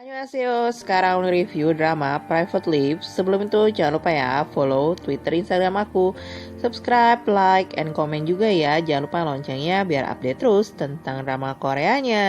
Annyeonghaseyo, sekarang review drama Private Life. Sebelum itu jangan lupa ya follow Twitter, Instagram aku, subscribe, like, and comment juga ya. Jangan lupa loncengnya biar update terus tentang drama Koreanya.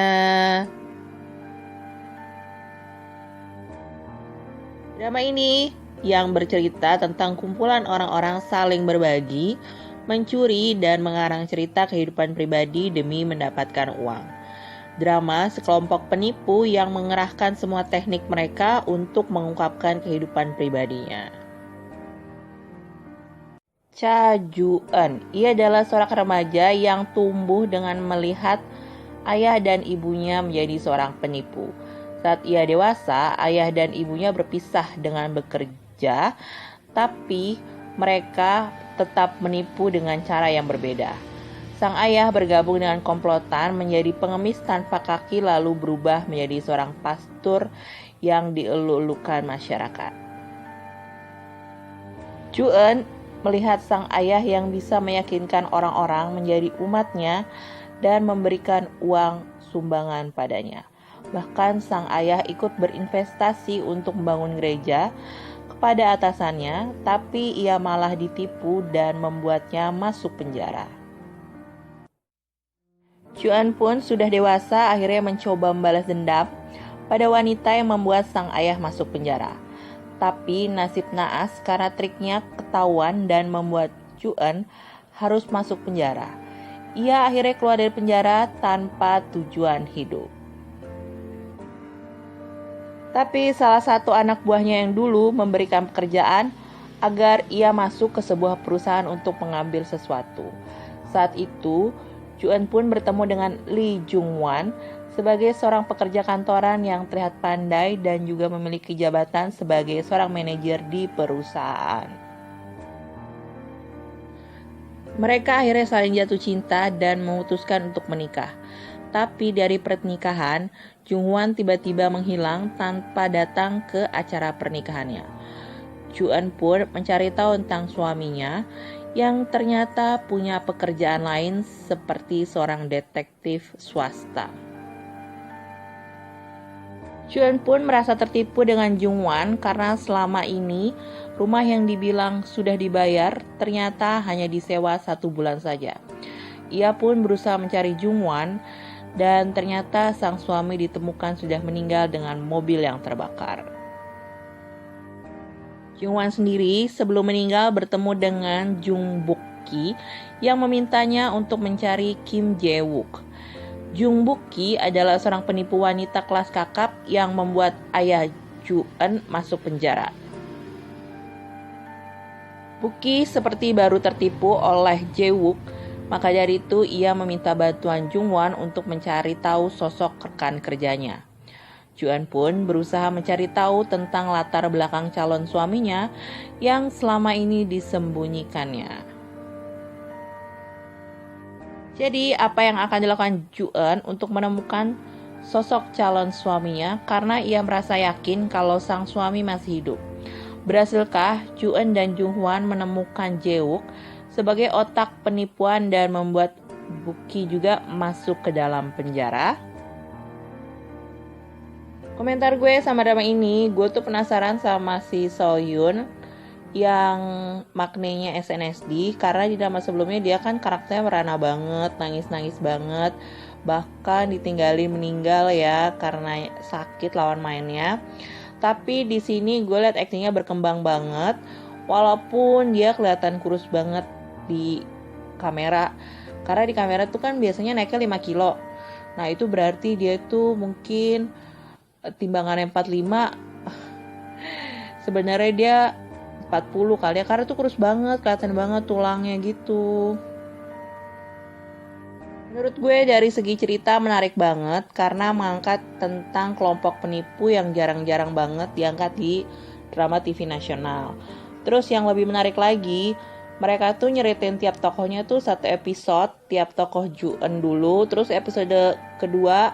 Drama ini yang bercerita tentang kumpulan orang-orang saling berbagi, mencuri, dan mengarang cerita kehidupan pribadi demi mendapatkan uang. Drama sekelompok penipu yang mengerahkan semua teknik mereka untuk mengungkapkan kehidupan pribadinya. Cha Ju-eun, ia adalah seorang remaja yang tumbuh dengan melihat ayah dan ibunya menjadi seorang penipu. Saat ia dewasa, ayah dan ibunya berpisah dengan bekerja, tapi mereka tetap menipu dengan cara yang berbeda. Sang ayah bergabung dengan komplotan menjadi pengemis tanpa kaki lalu berubah menjadi seorang pastor yang dieluk-elukan masyarakat. Ju-eun melihat sang ayah yang bisa meyakinkan orang-orang menjadi umatnya dan memberikan uang sumbangan padanya. Bahkan sang ayah ikut berinvestasi untuk membangun gereja kepada atasannya, tapi ia malah ditipu dan membuatnya masuk penjara. Ju-eun pun sudah dewasa akhirnya mencoba membalas dendam pada wanita yang membuat sang ayah masuk penjara. Tapi nasib naas karena triknya ketahuan dan membuat Ju-eun harus masuk penjara. Ia akhirnya keluar dari penjara tanpa tujuan hidup. Tapi salah satu anak buahnya yang dulu memberikan pekerjaan agar ia masuk ke sebuah perusahaan untuk mengambil sesuatu. Saat itu, Ju-eun pun bertemu dengan Lee Jung-wan sebagai seorang pekerja kantoran yang terlihat pandai dan juga memiliki jabatan sebagai seorang manajer di perusahaan. Mereka akhirnya saling jatuh cinta dan memutuskan untuk menikah. Tapi dari pernikahan, Jung-wan tiba-tiba menghilang tanpa datang ke acara pernikahannya. Ju-eun pun mencari tahu tentang suaminya yang ternyata punya pekerjaan lain seperti seorang detektif swasta. Ju-eun pun merasa tertipu dengan Jung-wan karena selama ini rumah yang dibilang sudah dibayar ternyata hanya disewa 1 bulan saja. Ia pun berusaha mencari Jung-wan dan ternyata sang suami ditemukan sudah meninggal dengan mobil yang terbakar. Jung-wan sendiri sebelum meninggal bertemu dengan Jung Buk-ki yang memintanya untuk mencari Kim Jae-wook. Jung Buk-ki adalah seorang penipu wanita kelas kakap yang membuat ayah Ju-eun masuk penjara. Buk-ki seperti baru tertipu oleh Jae-wook, maka dari itu ia meminta bantuan Jung-wan untuk mencari tahu sosok rekan kerjanya. Ju-eun pun berusaha mencari tahu tentang latar belakang calon suaminya yang selama ini disembunyikannya. Jadi apa yang akan dilakukan Ju-eun untuk menemukan sosok calon suaminya karena ia merasa yakin kalau sang suami masih hidup? Berhasilkah Ju-eun dan Jung-hwan menemukan Jae-wook sebagai otak penipuan dan membuat Buk-ki juga masuk ke dalam penjara? Komentar gue sama drama ini, gue tuh penasaran sama si So-yoon yang maknanya SNSD karena di drama sebelumnya dia kan karakternya merana banget, nangis-nangis banget, bahkan ditinggalin meninggal ya karena sakit lawan mainnya. Tapi di sini gue liat aktingnya berkembang banget, walaupun dia kelihatan kurus banget di kamera. Karena di kamera tuh kan biasanya naiknya 5 kilo. Nah itu berarti dia tuh mungkin timbangannya 45, sebenarnya dia 40 kali ya, karena tuh kurus banget, kelihatan banget tulangnya gitu. Menurut gue dari segi cerita menarik banget karena mengangkat tentang kelompok penipu yang jarang-jarang banget diangkat di drama TV nasional. Terus yang lebih menarik lagi, mereka tuh nyeritain tiap tokohnya tuh satu episode, tiap tokoh Ju-eun dulu, terus episode kedua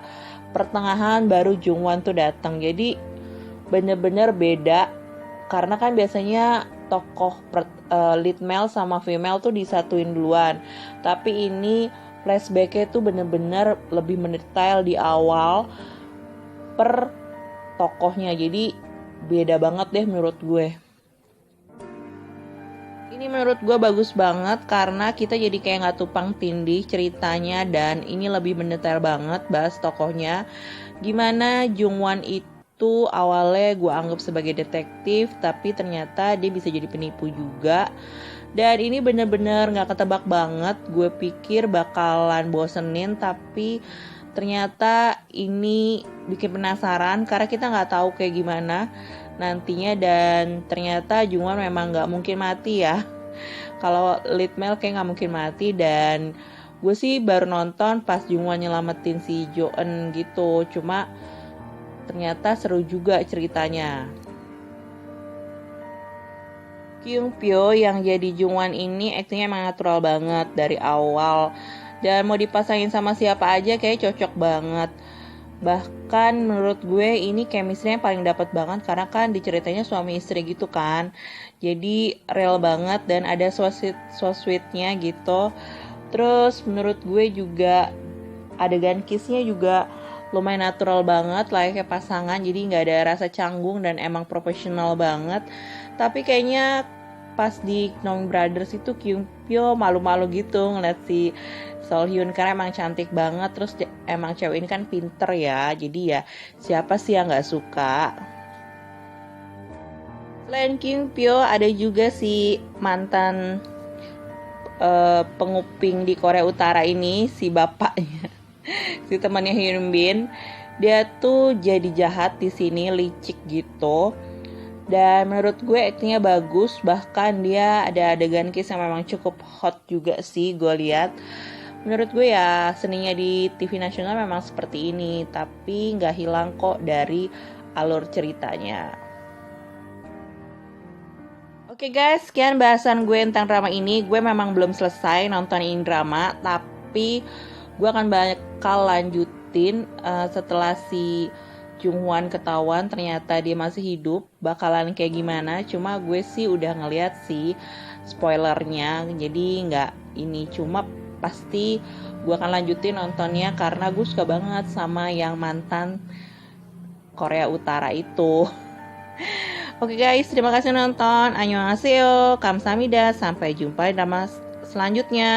pertengahan baru Jung-hwan tuh datang. Jadi bener-bener beda karena kan biasanya tokoh lead male sama female tuh disatuin duluan, tapi ini flashbacknya tuh bener-bener lebih mendetail di awal per tokohnya. Jadi beda banget deh menurut gue. Ini menurut gue bagus banget karena kita jadi kayak gak tumpang tindih ceritanya, dan ini lebih mendetail banget bahas tokohnya. Gimana Jungwon itu awalnya gue anggap sebagai detektif, tapi ternyata dia bisa jadi penipu juga. Dan ini bener-bener gak ketebak banget. Gue pikir bakalan bosenin, tapi ternyata ini bikin penasaran karena kita gak tahu kayak gimana nantinya. Dan ternyata Jungwon memang gak mungkin mati ya. Kalau lead male kayak gak mungkin mati. Dan gue sih baru nonton pas Jungwon nyelamatin si Jo-eun gitu. Cuma ternyata seru juga ceritanya. Kyung-pyo yang jadi Jungwon ini aktingnya emang natural banget dari awal. Dan mau dipasangin sama siapa aja kayak cocok banget. Bahkan menurut gue ini chemistry-nya paling dapat banget karena kan diceritanya suami istri gitu kan. Jadi real banget dan ada so sweet-nya gitu. Terus menurut gue juga adegan kiss-nya juga lumayan natural banget, layaknya pasangan. Jadi gak ada rasa canggung dan emang profesional banget. Tapi kayaknya pas di Knowing Brothers itu Kyung-pyo malu-malu gitu ngeliat si Sol-hyun karena emang cantik banget. Terus emang cewek ini kan pinter ya, jadi ya siapa sih yang gak suka. Selain Kyung-pyo ada juga si mantan penguping di Korea Utara ini, si bapaknya si temannya Hyun Bin. Dia tuh jadi jahat di sini, licik gitu. Dan menurut gue aktingnya bagus, bahkan dia ada adegan kiss yang memang cukup hot juga sih gue lihat. Menurut gue ya seninya di TV nasional memang seperti ini, tapi nggak hilang kok dari alur ceritanya. Oke guys, sekian bahasan gue tentang drama ini. Gue memang belum selesai nonton ini drama, tapi gue akan bakal lanjutin setelah si Jungwon ketahuan ternyata dia masih hidup, bakalan kayak gimana. Cuma gue sih udah ngeliat sih spoilernya, jadi nggak ini, cuma pasti gue akan lanjutin nontonnya karena gue suka banget sama yang mantan Korea Utara itu. Oke guys, terima kasih nonton. Annyeonghaseyo, kamsahamnida, sampai jumpa di drama selanjutnya.